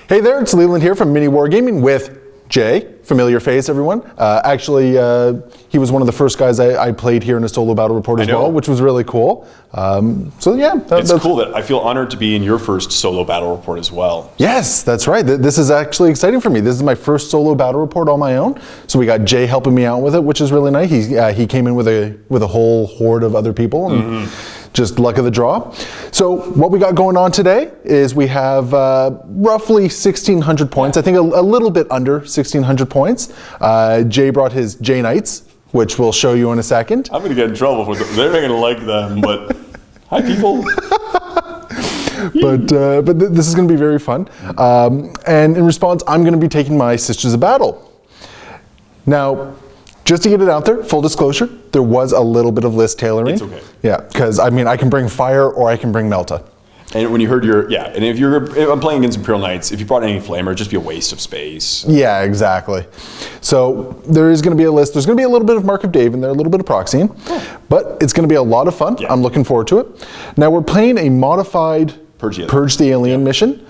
Hey there, it's Leland here from MiniWarGaming with Jay, familiar face, everyone. Actually, he was one of the first guys I played here in a solo battle report as well, which was really cool. So yeah, it's cool that I feel honored to be in your first solo battle report as well. Yes, that's right. This is actually exciting for me. This is my first solo battle report on my own. So we got Jay helping me out with it, which is really nice. He came in with a whole horde of other people. And just luck of the draw. So what we got going on today is we have roughly 1,600 points. I think a little bit under 1,600 points. Jay brought his J Knights, which we'll show you in a second. I'm gonna get in trouble for them. They're not gonna like them, but hi people. but this is gonna be very fun. And in response, I'm gonna be taking my Sisters of Battle. Now, just to get it out there, full disclosure, there was a little bit of list tailoring. It's okay. Yeah, because I mean, I can bring Fire or I can bring Melta. And when you heard and if I'm playing against Imperial Knights, if you brought any Flamer, it'd just be a waste of space. Yeah, exactly. So there is going to be a list. There's going to be a little bit of Mark of Dave in there, a little bit of proxying, but it's going to be a lot of fun. Yeah. I'm looking forward to it. Now we're playing a modified Purge the Alien mission.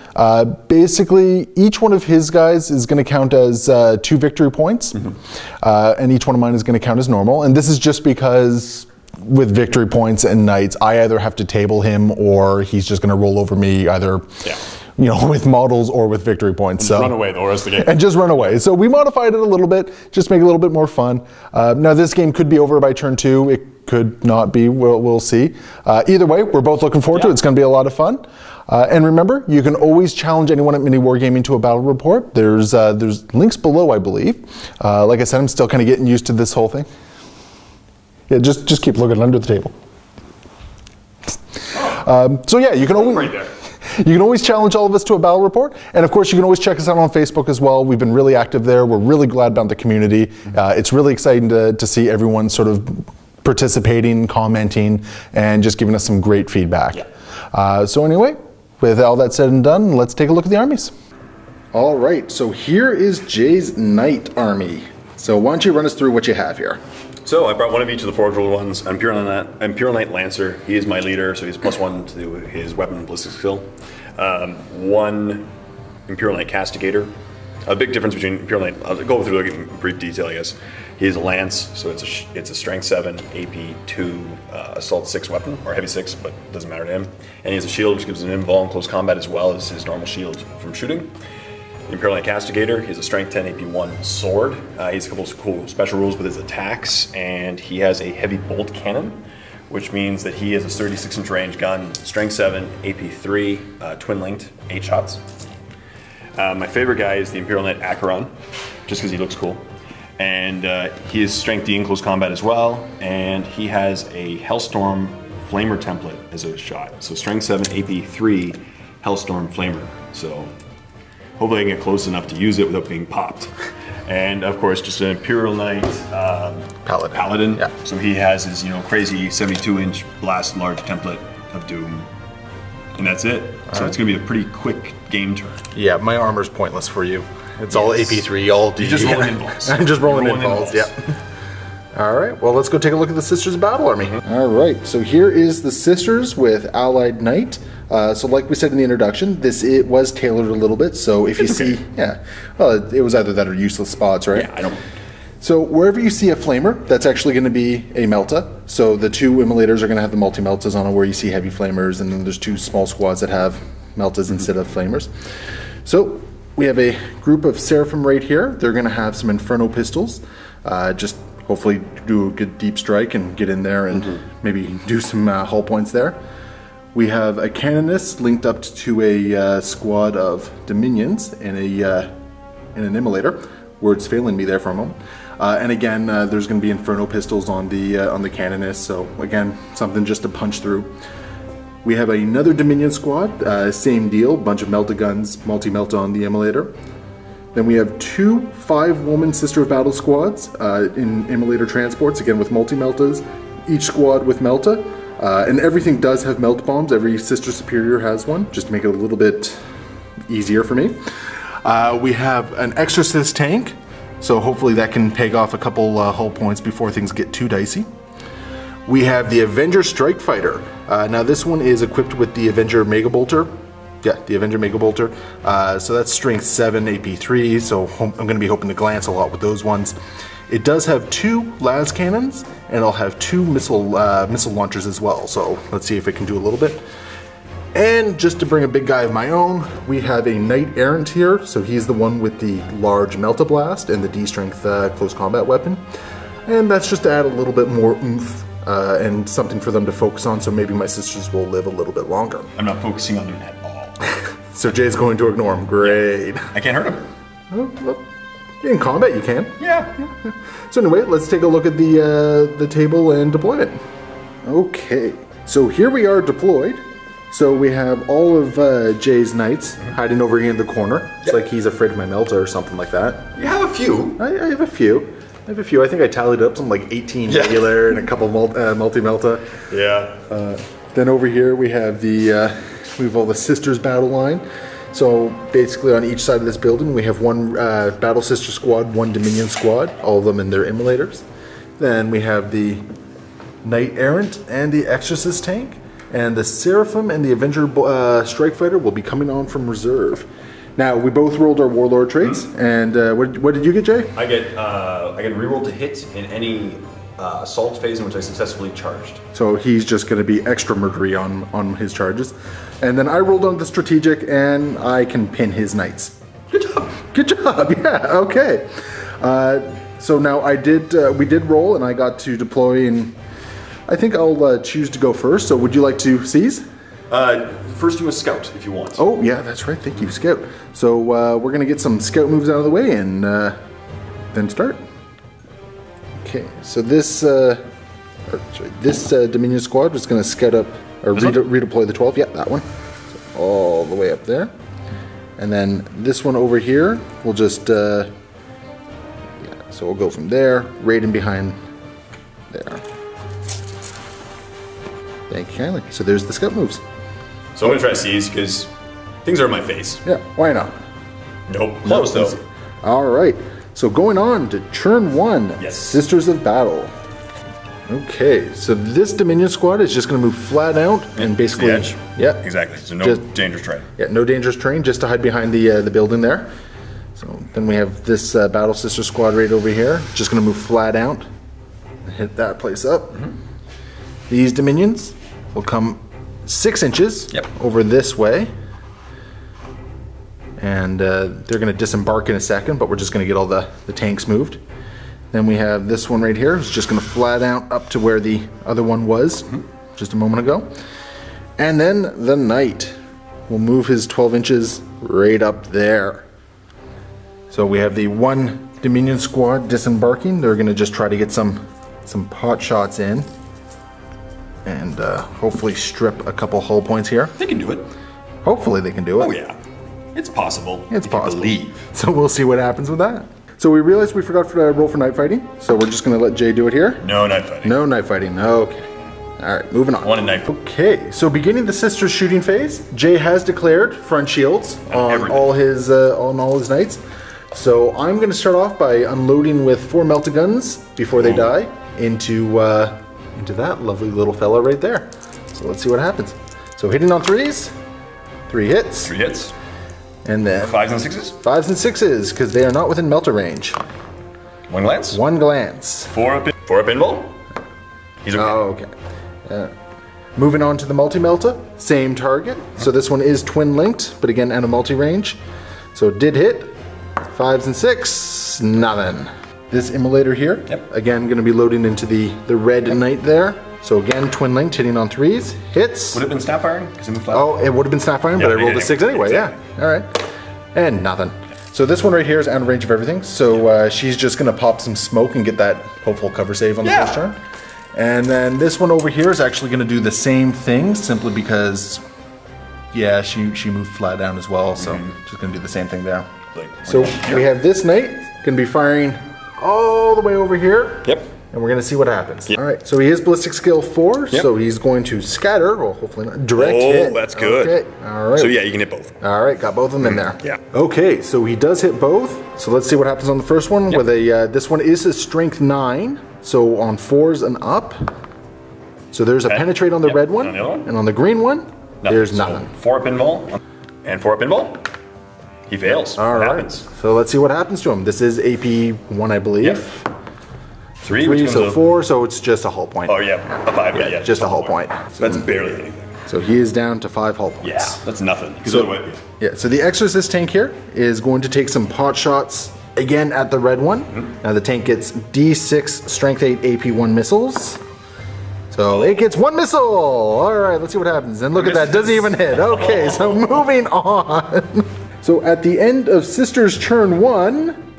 Basically, each one of his guys is going to count as 2 victory points, and each one of mine is going to count as normal. And this is just because with victory points and knights, I either have to table him or he's just going to roll over me either, you know, with models or with victory points. And run away the rest of the game. And just run away. So we modified it a little bit, just make it a little bit more fun. Now this game could be over by turn 2. It could not be. We'll see. Either way, we're both looking forward to it. It's going to be a lot of fun. And remember, you can always challenge anyone at MiniWarGaming to a battle report. There's links below, I believe. Like I said, I'm still kind of getting used to this whole thing. Yeah, just keep looking under the table. So yeah, you can always right there. You can always challenge all of us to a battle report, and of course, you can always check us out on Facebook as well. We've been really active there. We're really glad about the community. It's really exciting to see everyone sort of participating, commenting, and just giving us some great feedback. So anyway, with all that said and done, let's take a look at the armies. All right, so here is Jay's Knight army. So why don't you run us through what you have here? So I brought one of each of the Forge World ones. Imperial Knight Lancer. He is my leader, so he's +1 to his weapon and ballistic skill. 1 Imperial Knight Castigator. A big difference between Imperial Knight. I'll go through it in brief detail, I guess. He is a lance, so it's a strength 7, AP 2, assault 6 weapon, or heavy 6, but it doesn't matter to him. And he has a shield, which gives him an invul in close combat as well as his normal shield from shooting. Imperial Knight Castigator, he has a strength 10, AP 1 sword. He has a couple of cool special rules with his attacks, and he has a heavy bolt cannon, which means that he has a 36-inch range gun, strength 7, AP 3, twin linked, 8 shots. My favorite guy is the Imperial Knight Acheron, just because he looks cool. And he is strength D in close combat as well, and he has a Hellstorm Flamer template as a shot. So strength 7, AP 3, Hellstorm Flamer. So hopefully I can get close enough to use it without being popped. And of course, just an Imperial Knight Paladin. Yeah. So he has his crazy 72-inch blast large template of Doom. And that's it. So it's going to be a pretty quick game turn. Yeah, my armor's pointless for you. It's all AP3, all D. You're just rolling involves. I'm just rolling involves, yeah. All right, well, let's go take a look at the Sisters of Battle army. All right, so here is the Sisters with Allied Knight. So like we said in the introduction, it was tailored a little bit. So if you see, well, it was either that or useless spots, right? Yeah, I don't. So wherever you see a Flamer, that's actually going to be a Melta. So the 2 Immolators are going to have the multi-Meltas on it, where you see heavy Flamers, and then there's 2 small squads that have Meltas instead of Flamers. So we have a group of Seraphim right here. They're going to have some Inferno pistols. Just hopefully do a good deep strike and get in there and maybe do some hull points there. We have a Canonist linked up to a squad of Dominions and an Immolator. Words failing me there for a moment. And again, there's going to be Inferno pistols on the Canonist, so again, something just to punch through. We have another Dominion squad, same deal, bunch of Melta guns, multi-Melta on the Immolator. Then we have 2 5-woman Sister of Battle squads in Immolator transports, again with multi-Meltas, each squad with Melta. And everything does have melt bombs. Every Sister Superior has one, just to make it a little bit easier for me. We have an Exorcist tank, so hopefully that can peg off a couple hull points before things get too dicey. We have the Avenger Strike Fighter. Now this one is equipped with the Avenger Mega Bolter Yeah, the Avenger Mega Bolter. So that's strength 7, AP 3, so I'm going to be hoping to glance a lot with those ones. It does have 2 las cannons, and it'll have 2 missile launchers as well, so let's see if it can do a little bit. And just to bring a big guy of my own, we have a Knight Errant here, so he's the one with the large Melta Blast and the D-Strength close combat weapon. And that's just to add a little bit more oomph and something for them to focus on, so maybe my sisters will live a little bit longer. I'm not focusing on him at all. So Jay's going to ignore him. Great. I can't hurt him. Well, in combat you can. Yeah. So anyway, let's take a look at the table and deployment. Okay, so here we are deployed. So we have all of Jay's knights hiding over here in the corner. It's like he's afraid of my Melta or something like that. You have a few. I have a few. I think I tallied up something like 18 regular and a couple multi-Melta. Yeah. Then over here we have all the Sisters battle line. So basically on each side of this building we have one Battle Sister squad, one Dominion squad, all of them in their immolators. Then we have the Knight Errant and the Exorcist tank. And the Seraphim and the Avenger Strike Fighter will be coming on from reserve. Now, we both rolled our Warlord traits, and what did you get, Jay? I get reroll to hit in any assault phase in which I successfully charged. So he's just going to be extra murdery on his charges. And then I rolled on the Strategic, and I can pin his knights. Good job. Good job, yeah, okay. So now we did roll, and I got to deploy, and I think I'll choose to go first. So would you like to seize? First do a scout if you want. Oh yeah, that's right. Thank you, scout. So we're gonna get some scout moves out of the way and then start. Okay, so this Dominion squad was gonna scout up or redeploy the 12. Yeah, that one. So all the way up there, and then this one over here will just yeah. So we'll go from there, right in behind there. Thank you kindly. So there's the scout moves. So I'm going to try to seize because things are in my face. Yeah, why not? Nope. Close though. Alright, so going on to turn 1. Yes. Sisters of Battle. Okay, so this Dominion squad is just going to move flat out and basically... The edge. Yeah. Exactly, so no dangerous terrain. Yeah, no dangerous terrain, just to hide behind the building there. So then we have this Battle Sister squad right over here. Just going to move flat out and hit that place up. These Dominions will come 6 inches over this way. And they're going to disembark in a second, but we're just going to get all the tanks moved. Then we have this one right here. It's just going to flat out up to where the other one was just a moment ago. And then the Knight will move his 12 inches right up there. So we have the one Dominion squad disembarking. They're going to just try to get some pot shots in. And hopefully strip a couple hull points here. They can do it. Hopefully they can do it. Oh yeah, it's possible. It's possible. Believe. So we'll see what happens with that. So we realized we forgot to roll for knife fighting. So we're just going to let Jay do it here. No knife fighting. No knife fighting. Okay. All right, moving on. One knife. Okay, so beginning the sisters shooting phase, Jay has declared front shields on all his knights. So I'm going to start off by unloading with 4 Melta guns before they die into that lovely little fella right there. So let's see what happens. So hitting on 3s, 3 hits. 3 hits. And then 5s and 6s? 5s and 6s, because they are not within Melta range. 1 glance? 1 glance. 4 up pinball? He's okay. Oh, okay. Moving on to the multi-Melta, same target. So this one is twin linked, but again, out of multi-range. So it did hit. 5s and 6, nothing. This immolator here, again, going to be loading into the red knight there. So again, twin linked, hitting on 3s, hits. Would it have been snap firing? Oh, it would have been snap firing, but I rolled a 6 anyway, yeah. All right. And nothing. So this one right here is out of range of everything. So she's just going to pop some smoke and get that hopeful cover save on the first turn. And then this one over here is actually going to do the same thing, simply because, yeah, she moved flat down as well. So she's going to do the same thing there. So we have this knight going to be firing all the way over here. Yep. And we're going to see what happens. Yep. All right, so he is ballistic skill 4, so he's going to scatter, well, hopefully not, direct hit. Oh, that's good. Okay, all right. So yeah, you can hit both. All right, got both of them in there. Yeah. Okay, so he does hit both. So let's see what happens on the first one. With a this one is a strength 9, so on 4s and up. So there's a penetrate on the red one, and on the green one, there's nothing. 4 pinball. And 4 up invul. He fails. All right. Happens. So let's see what happens to him. This is AP 1, I believe. Yep. 3, so 4, so it's just a hull point. Oh yeah, a 5. Yeah, just a hull point. So that's barely anything. So he is down to 5 hull points. Yeah, that's nothing. So the Exorcist tank here is going to take some pot shots again at the red one. Now the tank gets D6 Strength 8 AP 1 missiles. So it gets 1 missile. All right, let's see what happens. And look at that, doesn't even hit. Okay, so moving on. So at the end of Sister's turn 1,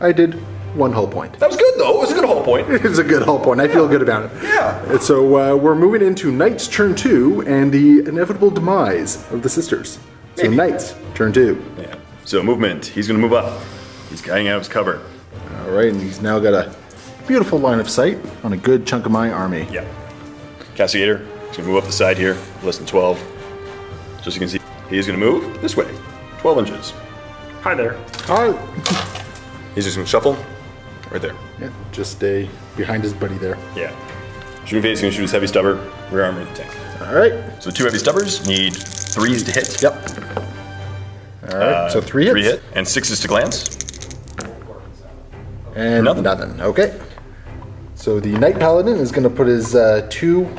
I did 1 hull point. That was good though. It was a good hull point. It was a good hull point. I feel good about it. Yeah. And so we're moving into Knight's turn 2 and the inevitable demise of the Sisters. So Maybe. Knight's turn 2. Yeah. So movement. He's going to move up. He's getting out of his cover. All right, and he's now got a beautiful line of sight on a good chunk of my army. Yeah. Castigator. He's going to move up the side here. Less than 12. Just so you can see, he is going to move this way. 12 inches. Hi there. All right. He's just going to shuffle right there. Yeah, just stay behind his buddy there. Yeah. Shooting phase, he's going to shoot his heavy stubber, rear armor of the tank. All right. So 2 heavy stubbers need 3s to hit. Yep. All right, so 3 hits. 3 hit, and 6s to glance. And nothing. Okay. So the Knight Paladin is going to put his 2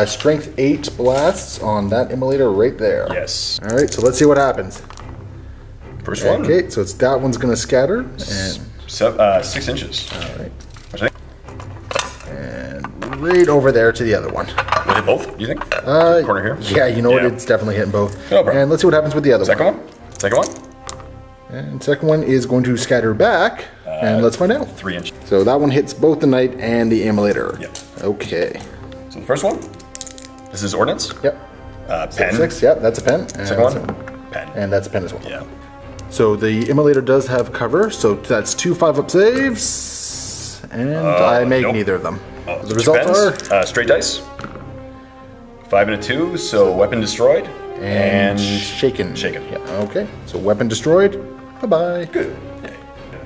Strength 8 blasts on that immolator right there. Yes. All right, so let's see what happens. First one. Okay, so it's that one's going to scatter. And 6 inches. all right. Which I think. And right over there to the other one. Will hit both, do you think? Corner here? Yeah, you know what? It's definitely hitting both. No problem. And let's see what happens with the other Second one. one? Second one? And second one is going to scatter back. And let's find out. 3 inches. So that one hits both the Knight and the immolator. Yep. Okay. So the first one, this is ordnance. Yep. Pen. 6, yep, that's a pen. And Second one, pen. And that's a pen as well. Yeah. So the immolator does have cover, so that's 2 5-up saves, and I make nope. neither of them. Oh, The results are straight dice. 5 and a 2, so weapon destroyed. and shaken. Shaken. Yeah. Okay. So weapon destroyed. Bye bye. Good.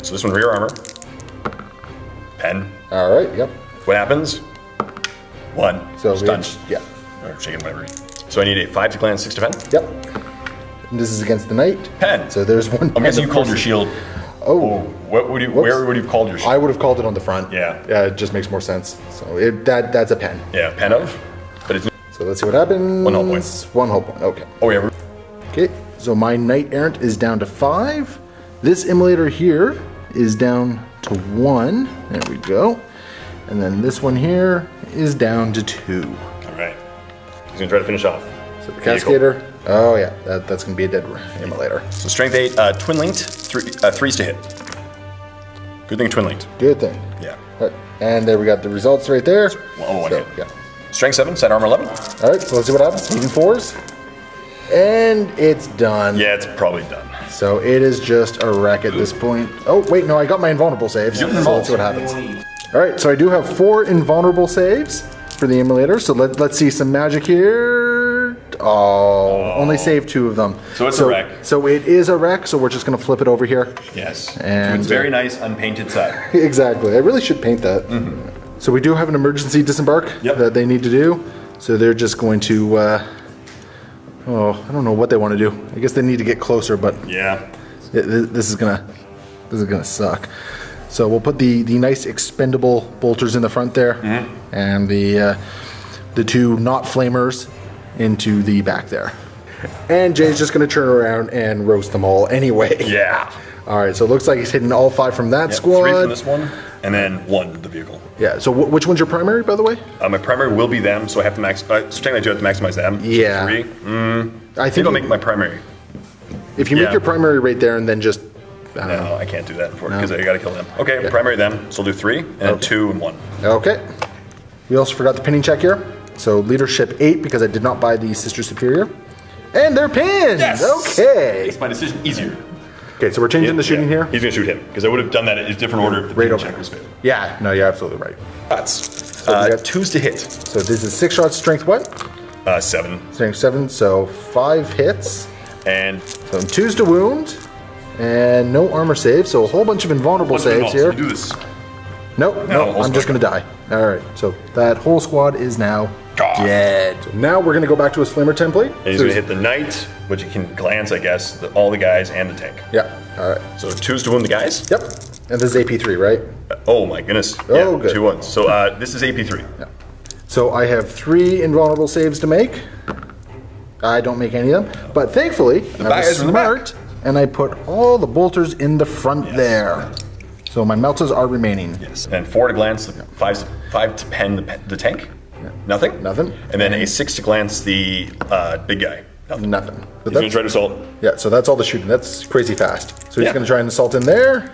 So this one rear armor. Pen. All right. Yep. What happens? 1. So stunned. yeah. Or shaken, whatever. So I need a 5 to glance, 6 to pen. Yep. And this is against the Knight. Pen. So there's one. I'm guessing you called your shield. Oh. What would you? Where would you have called your shield? I would have called it on the front. Yeah. Yeah. It just makes more sense. So that's a pen. Yeah, pen of. But it's. So let's see what happens. 1 hull point. 1 hull point. Okay. Oh yeah. Okay. So my Knight Errant is down to 5. This immolator here is down to 1. There we go. And then this one here is down to 2. All right. He's gonna try to finish off. So the Cascader. Oh yeah, that's gonna be a dead immolator. So strength 8, twin linked, 3s to hit. Good thing twin linked. Good thing. Yeah. Right. And there we got the results right there. One So, hit. yeah. Strength 7, side armor 11. All right. So let's see what happens. Even 4s. And it's done. Yeah, it's probably done. So it is just a wreck at this point. Oh wait, no, I got my invulnerable saves. So let's see what happens. All right. So I do have 4 invulnerable saves for the immolator. So let's see some magic here. Oh, only saved 2 of them. So it's a wreck. So it is a wreck. So we're just gonna flip it over here. Yes. And it's very nice unpainted side. Exactly. I really should paint that. So we do have an emergency disembark that they need to do. So they're just going to. I don't know what they want to do. I guess they need to get closer, but Yeah. this is gonna suck. So we'll put the nice expendable bolters in the front there, and the 2 not flamers into the back there. And Jay's just gonna turn around and roast them all anyway. Yeah. All right. So it looks like he's hitting all 5 from that Yeah, squad. 3 from this one, and then 1 the vehicle. Yeah. So which one's your primary, by the way? My primary will be them, so I have to max. So technically, I do have to maximize them. So Yeah. 3. I I think I'll make my primary. If you make Yeah. your primary right there and then just I don't know. No, I can't do that because I got to kill them. Okay, primary them. So I'll do 3 and then 2 and 1. Okay. We also forgot the pinning check here. So leadership 8 because I did not buy the Sister Superior. And they're pinned! Yes! Okay. Makes my decision easier. Okay, so we're changing the shooting here? He's going to shoot him because I would have done that in a different order if the pinning over. check was failed. Yeah, no, you're absolutely right. Shots. we got 2s to hit. So this is 6 shots, strength what? 7. Strength 7, so 5 hits. And So 2s to wound. And no armor save, so a whole bunch of invulnerable saves here. Do this. Nope, No, I'm just gonna die. Alright, so that whole squad is now Dead. So now we're going to go back to his flamer template. And he's going to hit the knight, which he can glance, I guess, all the guys and the tank. Yeah. All right. So 2s to wound the guys? Yep. And this is AP3, right? Oh my goodness. Oh, yeah, good. 2 1s. So this is AP3. Yeah. So I have 3 invulnerable saves to make. I don't make any of them. But thankfully, I was smart, and I put all the bolters in the front there. So my Meltas are remaining. Yes. And 4 to glance, 5 to pen the tank. Yeah. Nothing? Nothing. And then a 6 to glance the big guy. Nothing. He's going to try to assault. Yeah, so that's all the shooting. That's crazy fast. So he's going to try and assault in there.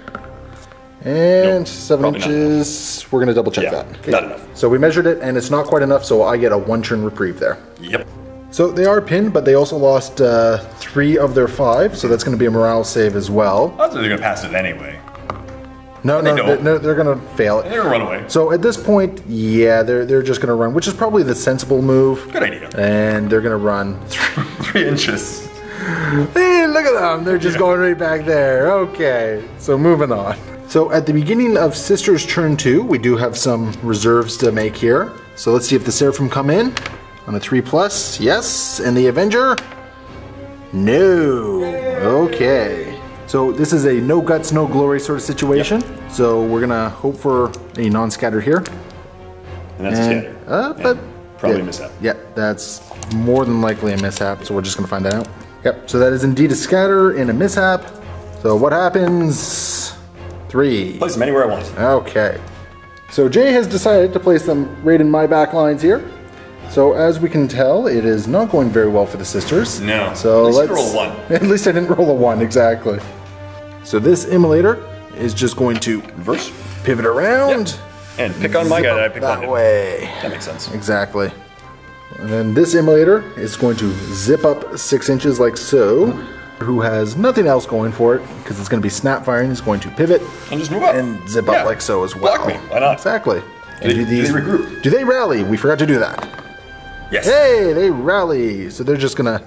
And nope, 7 inches. We're going to double check that. Okay. Not enough. So we measured it, and it's not quite enough, so I get a 1-turn reprieve there. Yep. So they are pinned, but they also lost 3 of their 5, so that's going to be a morale save as well. I thought they were going to pass it anyway. No, they're going to fail it. They're going to run away. So at this point, yeah, they're just going to run, which is probably the sensible move. Good idea. And they're going to run 3 inches. Hey, look at them. They're just going right back there. Okay, so moving on. So at the beginning of Sister's turn 2, we do have some reserves to make here. So let's see if the Seraphim come in on a 3+. Yes, and the Avenger? No. Okay. So this is a no guts, no glory sort of situation. Yep. So we're gonna hope for a non-scatter here. And that's a scatter. But probably a mishap. Yeah, that's more than likely a mishap. So we're just gonna find that out. Yep. So that is indeed a scatter and a mishap. So what happens? 3. Place them anywhere I want. Okay. So Jay has decided to place them right in my back lines here. So as we can tell, it is not going very well for the sisters. No. So at least let's roll a 1. At least I didn't roll a 1, exactly. So this immolator is just going to reverse, pivot around, yep. And pick on my guy that I picked on him. That way. That makes sense. Exactly. And then this immolator is going to zip up 6 inches like so. Who has nothing else going for it because it's going to be snap firing. Is going to pivot and just move up and zip up like so as well. Block me. Why not? Exactly. And do they regroup? Do they rally? We forgot to do that. Yes. Hey, they rally. So they're just gonna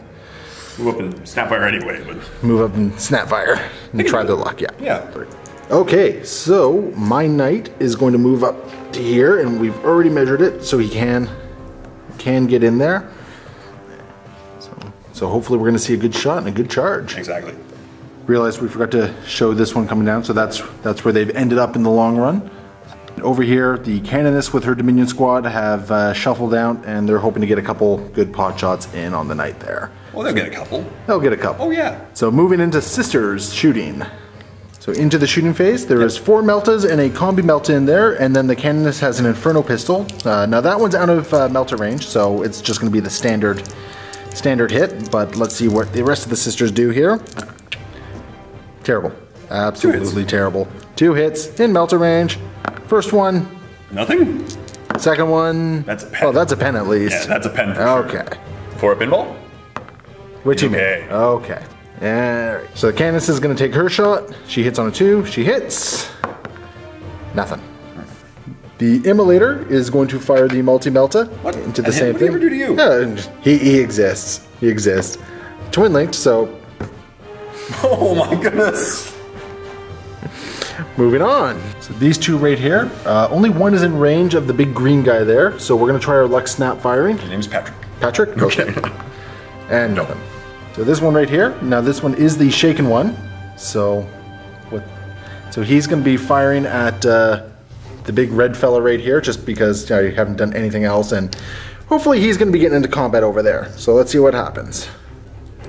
move up and snapfire anyway. But move up and snapfire and try their luck. Yeah. Yeah. Okay, so my knight is going to move up to here, and we've already measured it, so he can get in there. So hopefully we're going to see a good shot and a good charge. Exactly. Realized we forgot to show this one coming down, so that's where they've ended up in the long run. Over here, the Canoness with her Dominion squad have shuffled out, and they're hoping to get a couple good pot shots in on the night there. Well, they'll get a couple. They'll get a couple. Oh, yeah. So moving into Sisters shooting. So into the shooting phase, there is 4 Meltas and a combi Melta in there, and then the Canoness has an Inferno pistol. Now that one's out of Melta range, so it's just going to be the standard hit, but let's see what the rest of the sisters do here. Terrible. Absolutely terrible. 2 hits in Melta range. First one. Nothing. Second one. That's a pen. Oh, that's a pen at least. Yeah, that's a pen for sure. Okay. For a pinball? Which you mean? Okay. Alright. So the Canoness is going to take her shot. She hits on a 2. She hits. Nothing. The Immolator is going to fire the multi-melta into the same thing. What did he ever do to you? He exists. He exists. Twin linked, so. Oh my goodness. Moving on. So these 2 right here, only one is in range of the big green guy there, so we're going to try our luck snap firing. His name's Patrick. Patrick? Okay. And nothing. So this one right here, now this one is the shaken one, so he's going to be firing at the big red fella right here, just because I haven't done anything else, and hopefully he's going to be getting into combat over there. So let's see what happens.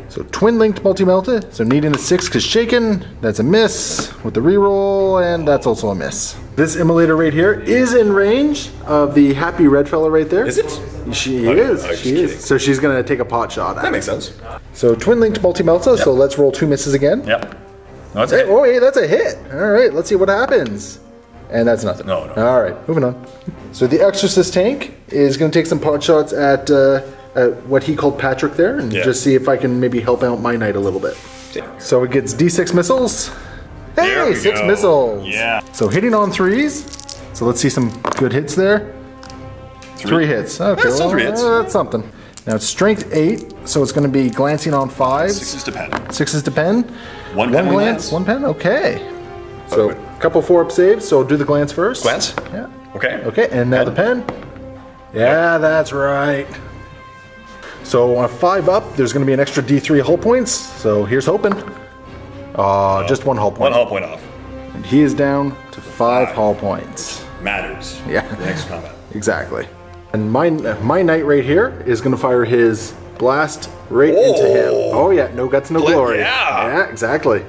So twin linked multi-melta, so needing a 6 because shaken, that's a miss with the reroll, and that's also a miss. This immolator right here is in range of the happy red fella right there. Is it? She is. So she's going to take a pot shot at it. That makes sense. So twin linked multi-melta, so let's roll 2 misses again. Yep. No, that's a hit. Oh, hey, that's a hit. All right, let's see what happens. And that's nothing. No. All right, moving on. So the Exorcist tank is going to take some pot shots at what he called Patrick there, and just see if I can maybe help out my knight a little bit. Yeah. So it gets D6 missiles. Hey, 6 missiles. Yeah. So hitting on 3s. So let's see some good hits there. 3 hits. Okay, that's still 3 hits. That's something. Now it's strength 8, so it's going to be glancing on 5s. 6s to pen. 6s to pen. 1 pen, glance. 1 pen. Okay. So a couple 4-up saves. So do the glance first. Glance. Yeah. Okay. Okay, and now the pen. Yeah, that's right. So on a 5 up, there's going to be an extra D3 hull points. So here's hoping. Just 1 hull point. 1 hull point off. And he is down to 5 hull points. Matters. Yeah. The next combat. Exactly. And my knight right here is going to fire his blast right into him. Oh yeah, no guts, no glory. Yeah, exactly.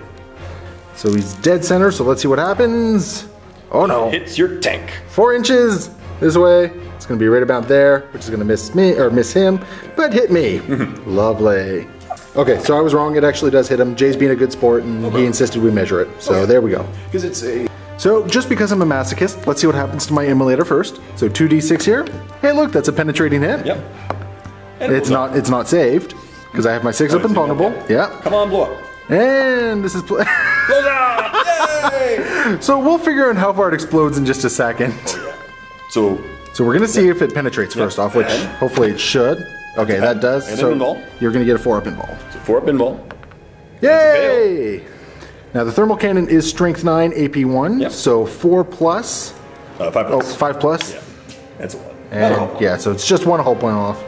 So he's dead center, so let's see what happens. Oh no. Hits your tank. 4 inches this way. It's going to be right about there, which is going to miss me, or miss him, but hit me. Lovely. Okay, so I was wrong. It actually does hit him. Jay's being a good sport, and he insisted we measure it. So there we go. Because it's a... So just because I'm a masochist, let's see what happens to my immolator first. So 2d6 here. Hey, look, that's a penetrating hit. Yep. And It's not saved because I have my 6 up and vulnerable. Yeah. Come on, blow up. And this is Blows up! Yay! so we'll figure out how far it explodes in just a second. So we're gonna see if it penetrates first off, which hopefully it should. Okay, that does. And so an invul. you're gonna get a 4 up invul. So 4 up invul. Yay! Now the thermal cannon is strength 9, AP 1. Yep. So 4 plus. 5 plus. Oh, 5 plus. Yeah. That's a 1. And yeah, so it's just 1 hull point off.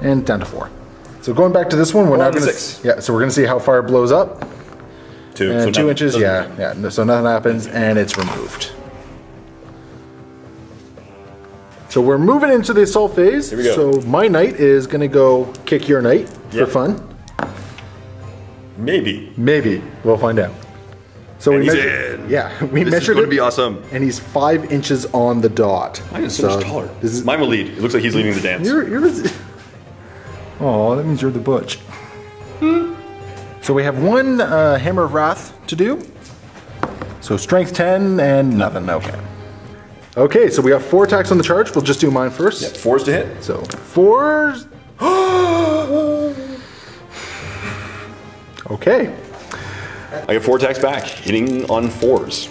And down to 4. So going back to this one, we're now gonna 6. Yeah, so we're gonna see how far it blows up. 2. And So 2 inches, yeah. So nothing happens, and it's removed. So we're moving into the assault phase. Here we go. So my knight is gonna go kick your knight for fun. Maybe. Maybe we'll find out. So And we he's measured. in. Yeah, we This is measured going it. to be awesome. And he's 5 inches on the dot. Mine is so much taller. This is, Mine will lead. It looks like he's leading the dance. Oh, that means you're the butch. So we have 1 Hammer of Wrath to do. So strength 10 and nothing. Okay. Okay, so we got 4 attacks on the charge. We'll just do mine first. Yep, 4s to hit. So 4s. Okay. I get 4 attacks back, hitting on 4s.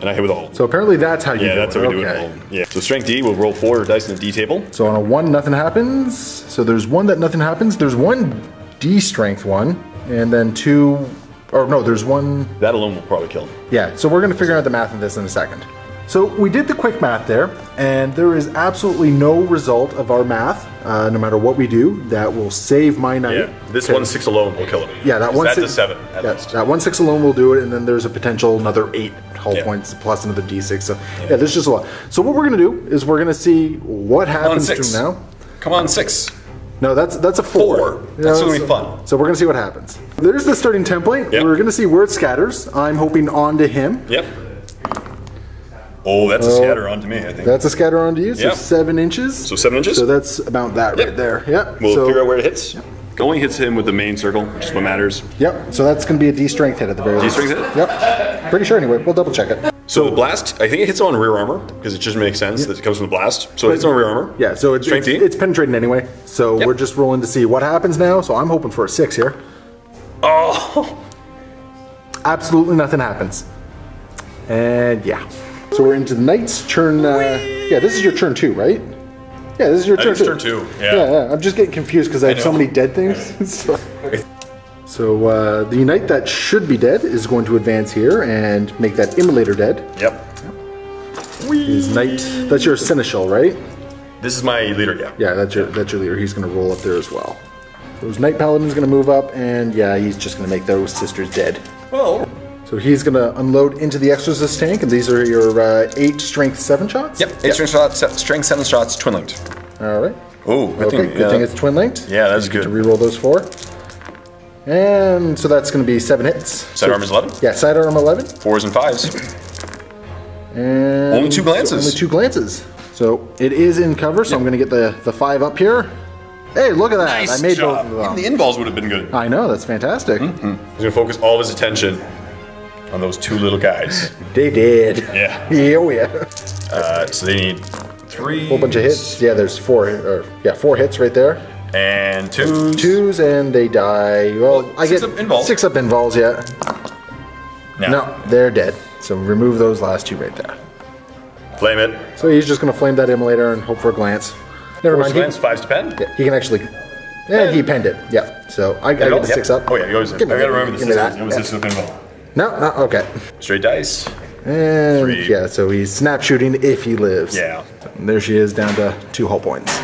And I hit with all. So apparently that's how you do it. Yeah, that's how we do it. Yeah. So strength D, we'll roll 4 dice in the D table. So on a 1, nothing happens. So there's 1 that nothing happens. There's 1 D strength 1, and then 2, or no, there's 1. That alone will probably kill him. Yeah, so we're gonna figure out the math of this in a second. So we did the quick math there, and there is absolutely no result of our math, no matter what we do, that will save my knight. Yeah, this 1/6 alone will kill him. Yeah, that 1/6. That's a 7 at least. That 1/6 alone will do it, and then there's a potential another 8 hull points plus another D6. So yeah, there's just a lot. So what we're gonna do is we're gonna see what happens to him now. Come on, 6. No, that's a 4. That's gonna be fun. So we're gonna see what happens. There's the starting template. Yep. We're gonna see where it scatters. I'm hoping onto him. Yep. Oh, that's a scatter onto me, I think. That's a scatter onto you, so Yep. 7 inches. So 7 inches? So that's about that right there. Yep. We'll so, figure out where it hits. It only hits him with the main circle, which is what matters. Yep. So that's gonna be a D strength hit at the very least. D strength hit? Yep. Pretty sure anyway. We'll double check it. So the blast, I think it hits on rear armor, because it just makes sense that it comes from the blast. So it hits on rear armor. Yeah, so it's Strength D? it's penetrating anyway. So we're just rolling to see what happens now. So I'm hoping for a 6 here. Oh! Absolutely nothing happens. And yeah. So we're into the knight's turn. Yeah, this is your turn 2, right? Yeah, this is your turn 2. Turn 2, Yeah, I'm just getting confused because I have so many dead things. So the knight that should be dead is going to advance here and make that immolator dead. Yep. His knight, that's your seneschal, right? This is my leader, yeah. Yeah, that's your leader. He's going to roll up there as well. So his knight paladin's going to move up, and yeah, he's just going to make those sisters dead. Well. So he's going to unload into the exorcist tank, and these are your 8 strength 7 shots? Yep, 8 strength 7 shots, twin linked. All right. Oh, Good thing it's twin linked. Yeah, that's good. To reroll those 4. And so that's going to be 7 hits. Sidearm is 11? Yeah, sidearm 11. 4s and 5s. And only 2 glances. Only 2 glances. So it is in cover, so I'm going to get the 5 up here. Hey, look at that. Nice I made job. both of them. Even the involves would have been good. I know, that's fantastic. He's going to focus all of his attention on those 2 little guys. They did. Yeah. Oh yeah. So they need 3. Whole bunch of hits. Yeah, there's 4 hits right there. And 2s. 2s, and they die. Well, I get 6 up involves. 6 up involves, yeah. No, they're dead. So remove those last 2 right there. Flame it. So he's just going to flame that immolator and hope for a glance. Never mind. Glance, 5s to pen. Yeah, he can actually. Yeah, he penned it. Yeah. So I get the 6 up. Oh yeah, he goes. I gotta remember the Give me system. that. It was 6 up involved. No, okay. Straight dice. And 3. yeah, so he's snap shooting if he lives. Yeah. And there she is, down to 2 hull points.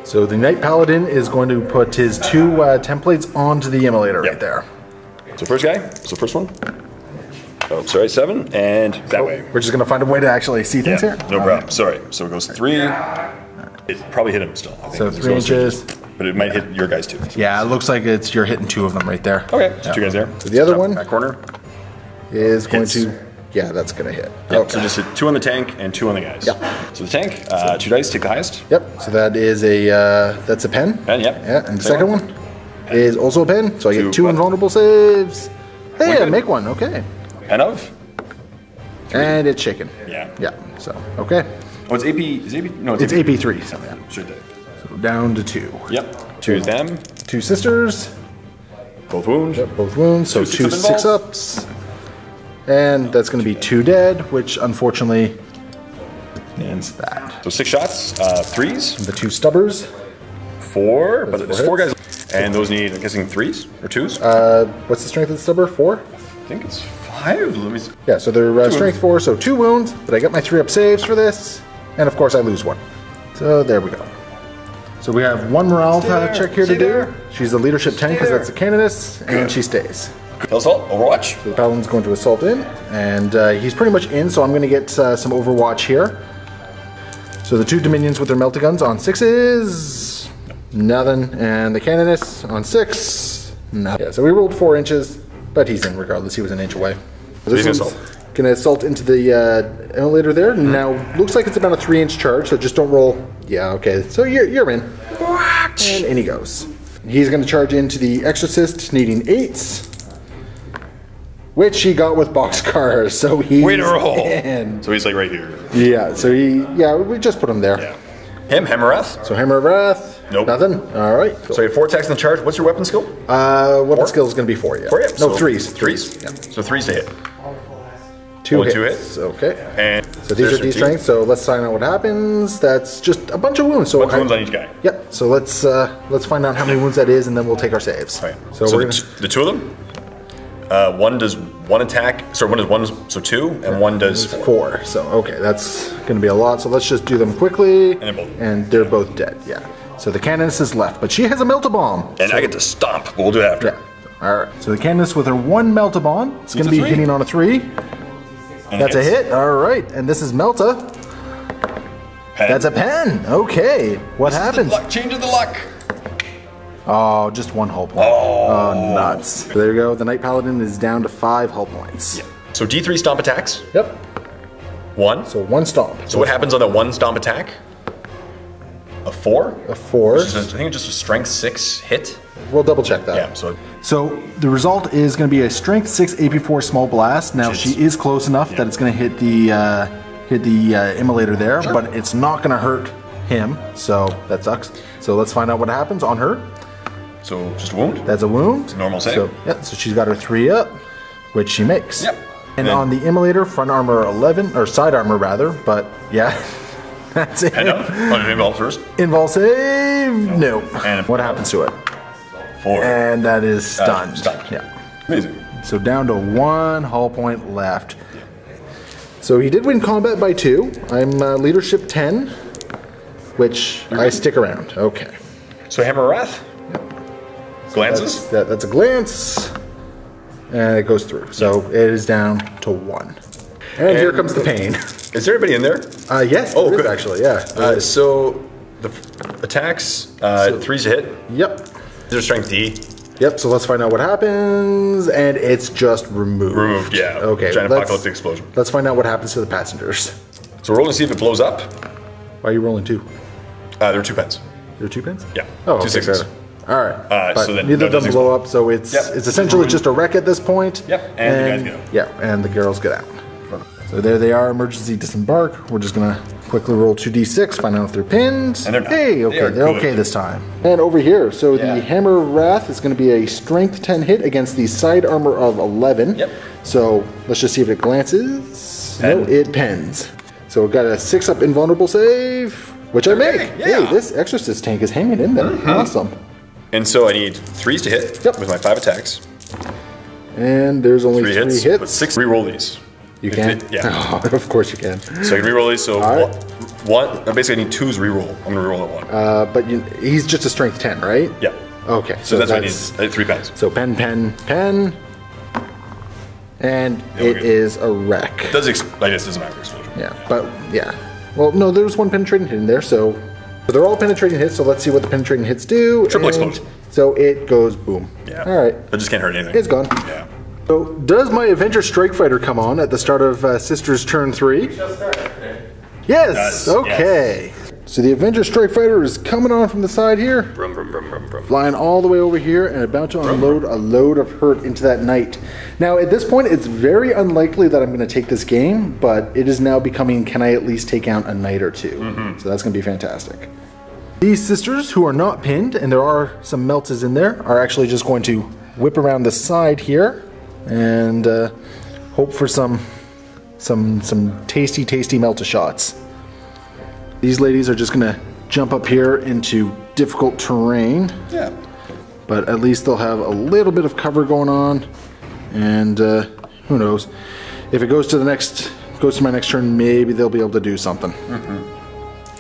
So the Knight Paladin is going to put his 2 templates onto the immolator right there. So first guy, so first one. Oh, sorry, 7, and that way. We're just going to find a way to actually see things here. No problem. Sorry. So it goes 3. It probably hit him still, I think. So 3 inches. But it might hit your guys too. Yeah, it looks like you're hitting 2 of them right there. Okay, so 2 guys there. So the other one back corner is going to, yeah, that's going to hit. Yep, Okay. so just hit 2 on the tank and 2 on the guys. Yep. So the tank, 2 dice, take the highest. Yep, so that is that's a pen. Pen, yep. Yeah, and the second one is also a pen, so I get 2 2 invulnerable saves. Hey, I good. make one, okay. Pen of? 3. And it's shaken. Yeah. Yeah, so, okay. Oh, it's AP, is AP? No, It's AP3, so yeah. Sure did. So down to 2. Yep, 2 is them. 2 sisters. Both wound. Yep, both wounds, so 2 6-up 6-ups. And that's going to be 2 dead, which unfortunately means that. So 6 shots, 3s. The 2 stubbers. 4, but That's there's 4 guys. And those need, I'm guessing, 3s or 2s? What's the strength of the stubber? 4? I think it's 5. Let me see. Yeah, so they're strength 4, so 2 wounds, but I got my 3-up saves for this, and of course I lose 1. So there we go. So we have 1 morale check here to do. She's the leadership 10 because that's the canoness, and she stays. Assault, Overwatch. So the paladin's going to assault in, and he's pretty much in, so I'm going to get some Overwatch here. So the 2 dominions with their melta guns on 6s, nothing, and the canoness on 6, nothing. Yeah, so we rolled 4 inches, but he's in regardless. He was an inch away. So this one's gonna assault into the immolator there. Now looks like it's about a 3-inch charge, so just don't roll. Yeah, okay. So you're in. And in he goes. He's gonna charge into the exorcist, needing 8s. Which he got with boxcars, so he's Way to roll. in. So he's like right here. Yeah, so we just put him there. Yeah. Him, Hammereth. So Hammer of Wrath. Nope. Nothing. All right. So you have 4 attacks in the charge. What's your weapon skill? Weapon skill is going to be 4. Yeah. 4, yeah. No, So 3s. 3s. Yeah. So 3s to hit. 2 Only hits. 2 hits. Okay. And So these are D strength. So let's find out what happens. That's just a bunch of wounds. So Bunch of wounds on each guy. Yep. So let's find out how many wounds that is, and then we'll take our saves. All right. So, So we're the 2 of them. One does 1 attack. Sorry, one does 1. So 2, and 1 does 4. 4. So okay, that's going to be a lot. So let's just do them quickly. And they're both dead. Yeah. So the canoness is left, but she has a melta bomb. And I get to stomp, but we'll do it after. Yeah. All right. So the canoness with her 1 melta bomb. It's going to be 3. hitting on a 3. And That's a hit. All right. And this is Melta. Pen. That's a pen. Okay. What happens? Change of the luck. Oh, just 1 hull point. Oh, nuts. So there you go. The Knight Paladin is down to 5 hull points. Yeah. So D3 stomp attacks. Yep. 1. So 1 stomp. So what happens on that 1 stomp attack? A 4? A 4. Which is I think it's just a strength 6 hit. We'll double check that. Yeah. So the result is going to be a strength 6 AP4 small blast. Now she is close enough that it's going to hit the immolator there, but it's not going to hurt him. So that sucks. So let's find out what happens on her. So just a wound. That's a wound. Normal save. So, yeah, so she's got her 3 up, which she makes. Yep. And on the immolator, front armor 11, or side armor rather, but yeah, that's it. Pen of. Oh, you invul first. Invul save? No. And what happens to it? 4. And that is stunned. Stunned. Yeah. Amazing. So down to 1 hull point left. So he did win combat by 2. I'm leadership 10, which I stick around. Okay. So Hammer Wrath. Glances. That's a glance. And it goes through. So it is down to 1. And here comes the pain. Is there anybody in there? Yes, Oh, there is good. actually, yeah. So the attacks, 3's to hit. Yep. Is there strength D? Yep, so let's find out what happens. And it's just removed. Removed, yeah. Okay. Giant apocalyptic explosion. Let's find out what happens to the passengers. So roll to see if it blows up. Why are you rolling 2? There are 2 pens. There are 2 pins? Yeah. Oh, 2 okay, sixes. fair. All right. But so then neither no, of them doesn't blow up, so it's essentially just a wreck at this point. Yep, and the guys get out. Yeah, and the girls get out. So there they are, emergency disembark. We're just gonna quickly roll 2d6, find out if they're pinned. And they're not. Hey, okay, they're okay this time. And over here, so the Hammer of Wrath is gonna be a strength 10 hit against the side armor of 11. Yep. So let's just see if it glances. No, it pens. So we've got a 6-up invulnerable save, which I make. Yeah. Hey, this exorcist tank is hanging in there. Awesome. And so I need 3's to hit with my 5 attacks. And there's only 3 hits. But 6. Re-roll these. You can? Yeah. Oh, of course you can. So I can reroll these. So All one, basically I need 2's reroll. I'm going to reroll that one. But he's just a strength 10, right? Yeah. Okay. So that's what I need. I need 3 pens. So pen. And it is a wreck. I guess it doesn't matter. Explosion. Yeah, but yeah. Well, no, there's one penetrating hit in there, so they're all penetrating hits, so let's see what the penetrating hits do. Triple explosion. So it goes boom. Yeah. All right. That just can't hurt anything. It's gone. Yeah. So does my Avenger Strike Fighter come on at the start of Sister's turn 3? Yes. Okay. Yes. So the Avenger Strike Fighter is coming on from the side here. Brum, brum, brum, brum, brum. Flying all the way over here and about to unload a load of hurt into that knight. Now at this point it's very unlikely that I'm going to take this game, but it is now becoming, can I at least take out a knight or two? So that's going to be fantastic. These sisters who are not pinned, and there are some Meltas in there, are actually just going to whip around the side here and hope for some tasty Melta shots. These ladies are just gonna jump up here into difficult terrain. Yeah. But at least they'll have a little bit of cover going on, and who knows? If it goes to my next turn, maybe they'll be able to do something.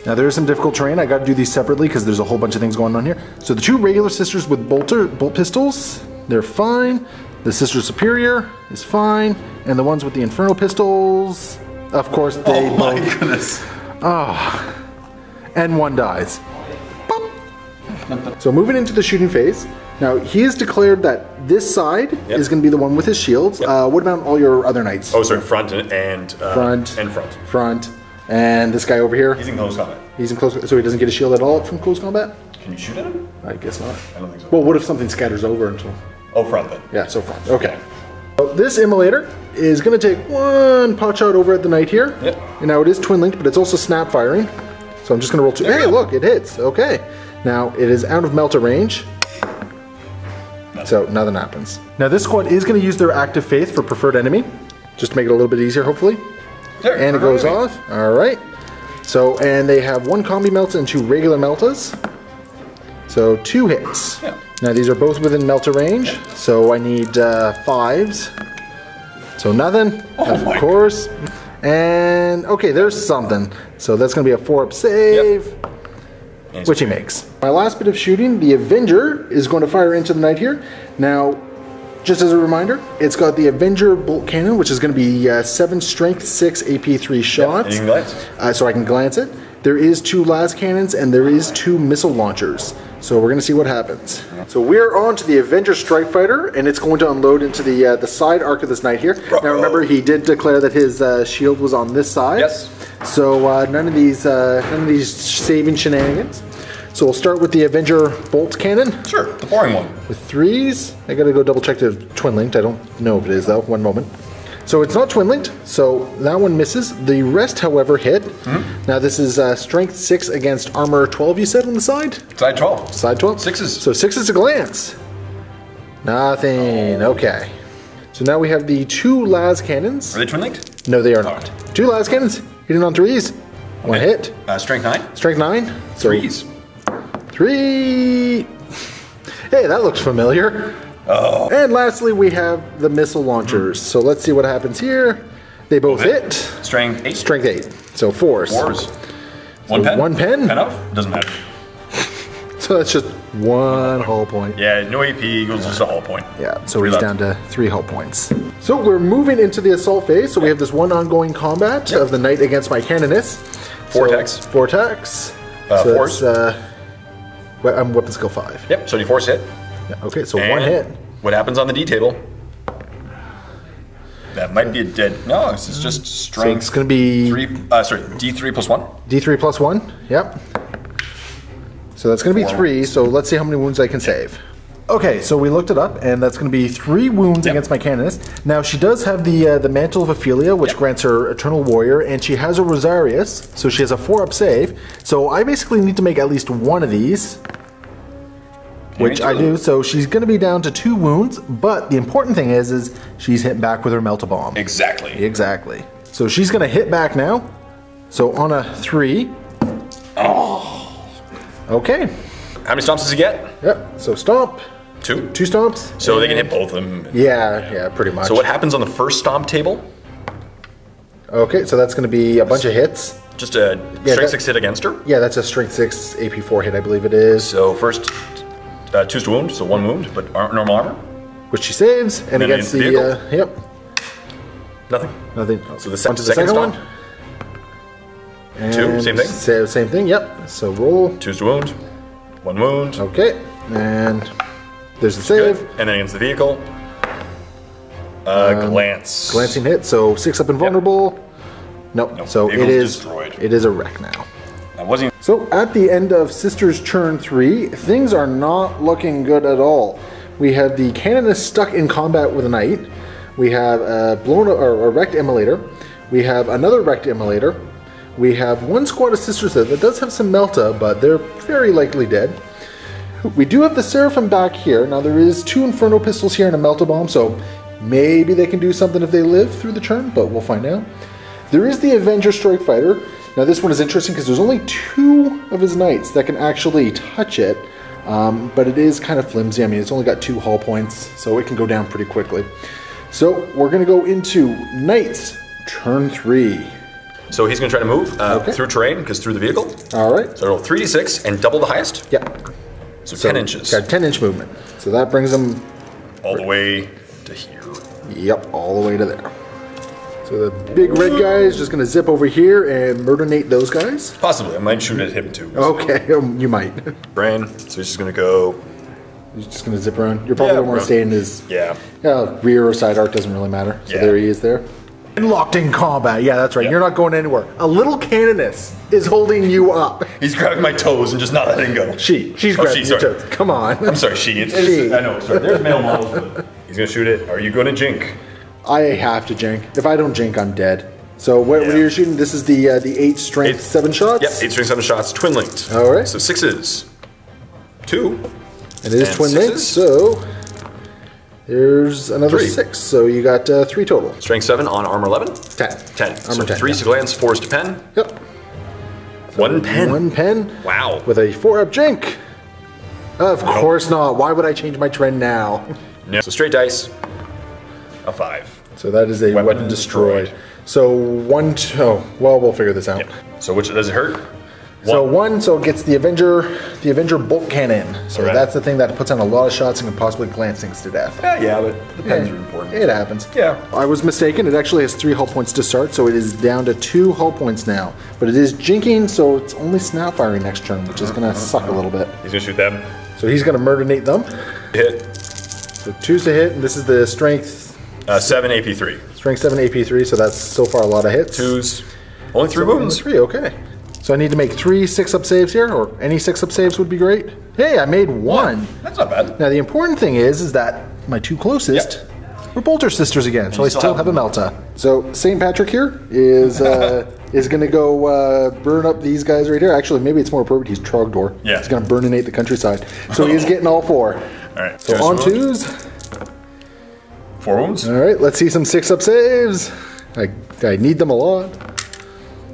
Now there is some difficult terrain. I got to do these separately because there's a whole bunch of things going on here. So the 2 regular sisters with bolt pistols, they're fine. The Sister Superior is fine, and the ones with the Inferno pistols, of course, they Oh my goodness. Oh, and one dies. Boop. So moving into the shooting phase. Now he has declared that this side is going to be the one with his shields. What about all your other knights? Oh, sorry, front and front. And this guy over here. He's in close combat. He's in close, so he doesn't get a shield at all from close combat. Can you shoot at him? I guess not. I don't think so. Well, what if something scatters over until? Oh, front then. Yeah, so front. Okay. So this immolator is going to take one pot shot over at the knight here. Yep. And now it is twin linked, but it's also snap firing. So I'm just going to roll 2. Hey, look, it hits. Okay. Now it is out of Melta range. So nothing happens. Now this squad is going to use their active faith for preferred enemy, just to make it a little bit easier, hopefully. There, and it goes off. All right. So, and they have 1 combi Melta and 2 regular Meltas. So 2 hits. Yeah. Now these are both within Melta range, so I need 5s. So nothing, of course. And okay, there's something. So that's going to be a 4-up save, which he makes. My last bit of shooting, the Avenger is going to fire into the knight here. Now, just as a reminder, it's got the Avenger bolt cannon, which is going to be 7 strength, 6 AP, 3 shots. And you can glance. So I can glance it. There is 2 las cannons and there is 2 missile launchers. So we're going to see what happens. So we're on to the Avenger Strike Fighter, and it's going to unload into the side arc of this knight here. Now remember, he did declare that his shield was on this side. Yes. So none of these saving shenanigans. So we'll start with the Avenger Bolt Cannon. Sure, the boring one. With 3s. I gotta go double check the twin linked. I don't know if it is though. One moment. So it's not twin linked, so that one misses. The rest, however, hit. Now this is strength 6 against armor 12, you said on the side? Side 12. Side 12? 6s. So 6s to glance. Nothing. Okay. So now we have the 2 las cannons. Are they twin linked? No, they are not. 2 las cannons. Hitting on 3s. One hit. Strength 9? Strength 9. So 3s. 3. Hey, that looks familiar. Oh. And lastly, we have the missile launchers. So let's see what happens here. They both hit. Strength 8? Strength 8. So 4s. 4s. One pen? 1 pen? Pen up? Doesn't matter. So that's just 1 hull point. Yeah, no AP equals just a hull point. Yeah, so he's down to 3 hull points. So we're moving into the assault phase. So we have this one ongoing combat of the knight against my canoness. 4 attacks. 4 attacks. So 4s. I'm weapon skill 5. Yep, so you force hit. Yeah, okay, so And 1 hit. What happens on the D table? That might be a dead. No, this is just strength. So it's going to be D3 plus 1. D3 plus 1. Yep. So that's going to be 3. So let's see how many wounds I can save. Okay, so we looked it up, and that's going to be 3 wounds against my canoness. Now she does have the Mantle of Ophelia, which grants her Eternal Warrior, and she has a Rosarius, so she has a 4-up save. So I basically need to make at least 1 of these. Which I do, so she's going to be down to 2 wounds, but the important thing is she's hit back with her Melta Bomb. Exactly. Exactly. So she's going to hit back now. So on a 3. Oh. Okay. How many stomps does he get? Yep. So stomp. 2. 2 stomps. So they can hit both of them. Yeah, pretty much. So what happens on the first stomp table? Okay, so that's going to be a bunch of hits. Just a strength 6 hit against her. Yeah, that's a strength 6 AP4 hit, I believe it is. So first, 2 to wound, so 1 wound, but normal armor. Which she saves, and against the yep. Nothing. Nothing. So the second one. one. 2, same thing. Same thing. Yep. So roll. 2 to wound, 1 wound. Okay, and there's the save. Good. And then against the vehicle. Glance. Glancing hit. So 6 up invulnerable. Yep. Nope. So it is destroyed. It is a wreck now. That wasn't. So at the end of Sister's turn 3, things are not looking good at all. We have the Canonist stuck in combat with a knight. We have a wrecked immolator. We have another wrecked immolator. We have one squad of Sisters that does have some Melta, but they're very likely dead. We do have the Seraphim back here. Now there is 2 Inferno Pistols here and a Melta Bomb, so maybe they can do something if they live through the turn, but we'll find out. There is the Avenger Strike Fighter. Now this one is interesting because there's only 2 of his knights that can actually touch it, but it is kind of flimsy. I mean, it's only got 2 hull points, so it can go down pretty quickly. So we're going to go into Knights, turn 3. So he's going to try to move through terrain, because through the vehicle. All right. So roll 3d6 and double the highest. Yep. So 10 inches. Got 10-inch movement. So that brings him all the way to here. Yep, all the way to there. So the big red guy is just going to zip over here and murder-nate those guys? Possibly. I might shoot at him too. Okay, you might. Brain. So he's just going to go. He's just going to zip around. You're probably going to want to stay in his rear or side arc, doesn't really matter. So there he is there. And locked in combat. Yeah, that's right. Yep. You're not going anywhere. A little Canonist is holding you up. He's grabbing my toes and just not letting go. She's grabbing your toes. Come on. I'm sorry, she. I know, sorry. There's male models, but he's going to shoot it. Are you going to jink? I have to jink. If I don't jink, I'm dead. So what are you shooting? This is the 8 strength 7 shots? Yep, 8 strength 7 shots, twin linked. All right. So 6s. 2. And it is twin linked, so there's another 6. So you got 3 total. Strength 7 on armor 11? 10. Armor so 10. 3 to glance, 4 to pen? Yep. So 1 pen? 1 pen. Wow. With a 4-up jink. Of course not. Why would I change my trend now? No. So straight dice, a 5. So that is a weapon destroyed. So well, we'll figure this out. Yep. So which does it hurt? 1. So it gets the Avenger bolt cannon. So that's the thing that puts on a lot of shots and can possibly glance things to death. Yeah, but the pens are important. It happens. Yeah. I was mistaken. It actually has 3 hull points to start, so it is down to 2 hull points now. But it is jinking, so it's only snap firing next turn, which is going to suck a little bit. He's going to shoot them. So he's going to murder-nate them. Hit. So 2's to hit, and this is the strength 7 AP3. Strength 7 AP3, so that's so far a lot of hits. 2s. Only 3 wounds. 3, okay. So I need to make 3 6-up saves here, or any 6-up saves would be great. Hey, I made 1. That's not bad. Now the important thing is that my 2 closest were Bolter Sisters again, so I still have a Melta. So St. Patrick here is going to go burn up these guys right here. Actually, maybe it's more appropriate he's Trogdor. Yeah. He's going to burninate the countryside. So he's getting all 4. All right. So on 2s. 4 wounds. All right, let's see some 6-up saves. I need them a lot.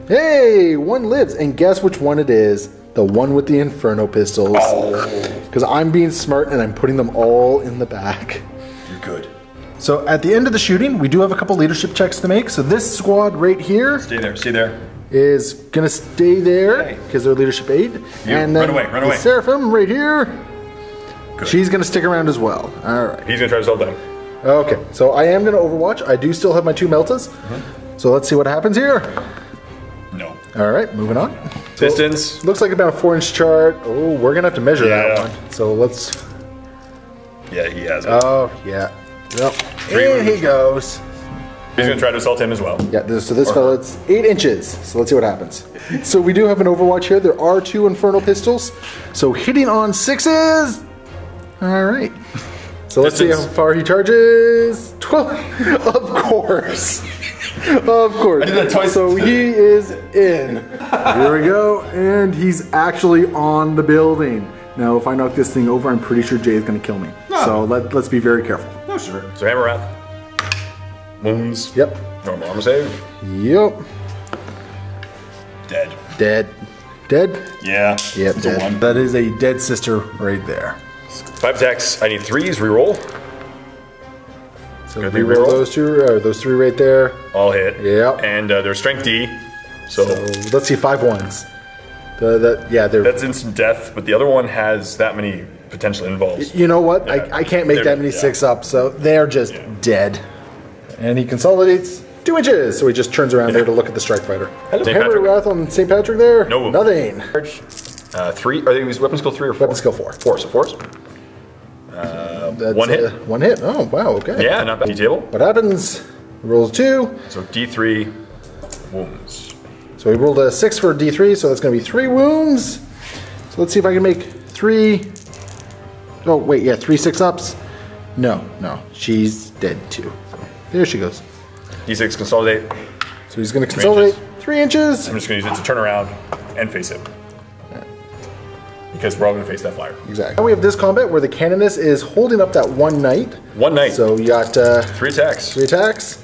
Hey, 1 lives, and guess which one it is? The one with the Inferno Pistols. Because I'm being smart and I'm putting them all in the back. You're good. So at the end of the shooting, we do have a couple leadership checks to make. So this squad right here. Stay there. Is going to stay there because they're leadership 8. And then run away. Seraphim right here. Good. She's going to stick around as well. All right. He's going to try to solve them. Okay, so I am going to Overwatch. I do still have my 2 Meltas. So let's see what happens here. No. All right, moving on. Distance. So, looks like about a 4-inch chart. Oh, we're going to have to measure that one. So let's... Yeah, he has it. Oh, yeah. Yep. And he goes. He's going to try to assault him as well. Yeah, so this fella, it's 8 inches. So let's see what happens. So we do have an Overwatch here. There are 2 Infernal Pistols. So hitting on 6s. All right. So let's see how far he charges. 12. Of course. Of course. I did that twice. So he is in. Here we go. And he's actually on the building. Now, if I knock this thing over, I'm pretty sure Jay is going to kill me. No. So let's be very careful. No, sure. So Hammer Wrath. Wounds. Yep. Normal armor save. Yep. Dead. Yeah. Yep, dead. 1. That is a dead sister right there. 5 attacks. I need 3s. Reroll. So Good we thing roll reroll. those two, or those three right there. All hit. Yeah. And they're strength D. So let's see, 5 ones. Yeah, they're. That's instant death, but the other one has that many potential involves. You know what? Yeah. I can't make that many 6 up, so they're just dead. And he consolidates 2 inches, so he just turns around there to look at the strike fighter. Hello. Hammer Wrath on St. Patrick there? No. Nothing. 3. Are these weapon skill 3 or 4? Weapon skill 4. 4, so 4s. That's, 1 hit. 1 hit. Oh, wow, okay. Yeah, not bad. D-table. What happens? He rolls 2. So D3 wounds. So he rolled a 6 for D3, so that's going to be 3 wounds. So let's see if I can make 3. Oh, wait, yeah, 3 6-ups. No, she's dead too. So there she goes. D6 consolidate. So he's going to consolidate 3 inches. I'm just going to use it to turn around and face it. Because we're all going to face that flyer. Exactly. Now we have this combat where the Canoness is holding up that 1 knight. 1 knight. So you got 3 attacks. 3 attacks.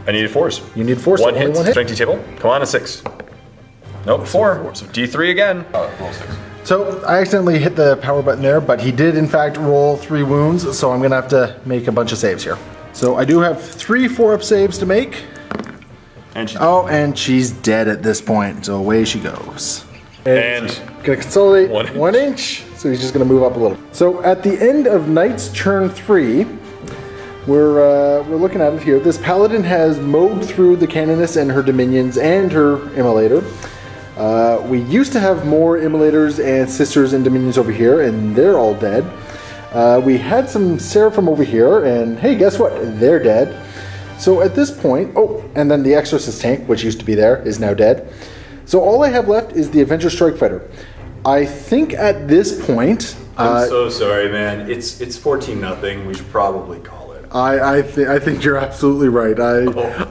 I needed 4s. You need 4, so 1 only hit. 1 hit. Strength D-table. Come on, a 6. Nope, 4. So D3 again. Roll 6. So I accidentally hit the power button there, but he did in fact roll 3 wounds, so I'm going to have to make a bunch of saves here. So I do have 3 4-up saves to make. And she's dead at this point, so away she goes. And gonna consolidate 1 inch, so he's just gonna move up a little. So at the end of Knight's turn 3, we're looking at it here. This paladin has mowed through the Canoness and her dominions and her immolator. We used to have more immolators and sisters and dominions over here, and they're all dead. We had some seraphim over here, and hey, guess what? They're dead. So at this point, oh, and then the Exorcist tank, which used to be there, is now dead. So all I have left is the Avenger Strike Fighter. I think at this point... I'm so sorry, man. It's 14-0. We should probably call it. I think you're absolutely right.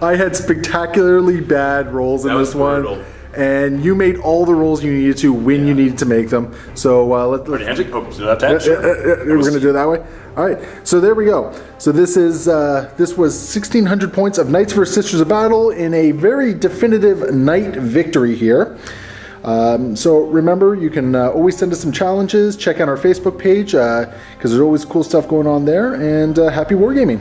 I had spectacularly bad rolls in this one. Brutal. And you made all the rolls you needed to when you needed to make them. So let's handshake. Oh, do that we're going to do it that way. All right. So there we go. So this was 1,600 points of Knights vs Sisters of Battle in a very definitive knight victory here. So remember, you can always send us some challenges. Check out our Facebook page because there's always cool stuff going on there. And happy wargaming.